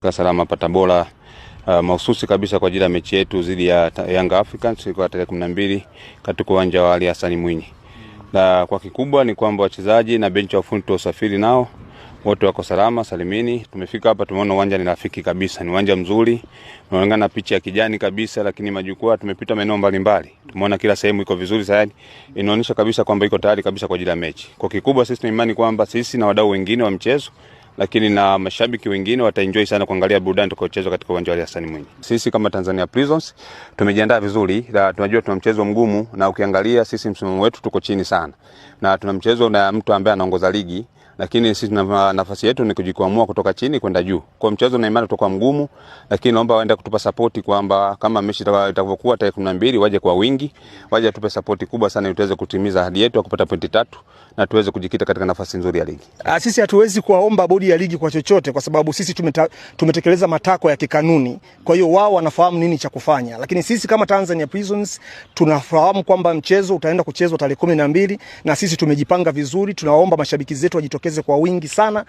Salama Tabora mahususi kabisa kwa ajili ya mechi yetu dhidi ya Young Africans kwa tarehe 12 katika uwanja wa Ali Hassan Mwinyi. Na kwa kikubwa ni kwamba wachezaji na benchi ya ufundi usafiri nao wote wako salama salimini. Tumefika hapa tumeona uwanja ni rafiki kabisa, ni uwanja mzuri. Unaonekana picha ya kijani kabisa, lakini majukwaa tumepita maeneo mbalimbali. Tumeona kila sehemu iko vizuri zaidi. Inaonyesha kabisa kwamba iko tayari kabisa kwa ajili ya mechi. Kwa kikubwa sisi tuna imani kwamba sisi na wadau wengine wa mchezo lakini na mashabiki wengine wataenjoy sana kuangalia burudani tutakayocheza katika uwanja wa Ali Hassan Mwinyi. Sisi kama Tanzania Prisons tumejiandaa vizuri, na tunajua tuna mchezo mgumu, na ukiangalia sisi msimamo wetu tuko chini sana. Na tuna mchezo na mtu ambaye anaongoza ligi, lakini sisi nafasi yetu ni kujikwamua kutoka chini kwenda juu. Kwa mchezo na imani tutakuwa mgumu, lakini naomba waende kutupa support kwamba kama mechi itakapokuwa tarehe 12 waje kwa wingi, waje tupe support kubwa sana ili tuweze kutimiza ahadi yetu ya kupata pointi 3 na tuweze kujikita katika nafasi nzuri ya ligi. Sisi hatuwezi kuwaomba bodi ya ligi kwa chochote kwa sababu sisi tumetekeleza matakwa ya kikanuni. Kwa hiyo wao wanafahamu nini cha kufanya. Lakini sisi kama Tanzania Prisons tunafahamu kwamba mchezo utaenda kuchezwa tarehe 12 na sisi tumejipanga vizuri. Tunawaomba mashabiki zetu wajitokeze kwa wingi sana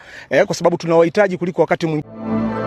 kwa sababu tunawahitaji kuliko wakati mwingine.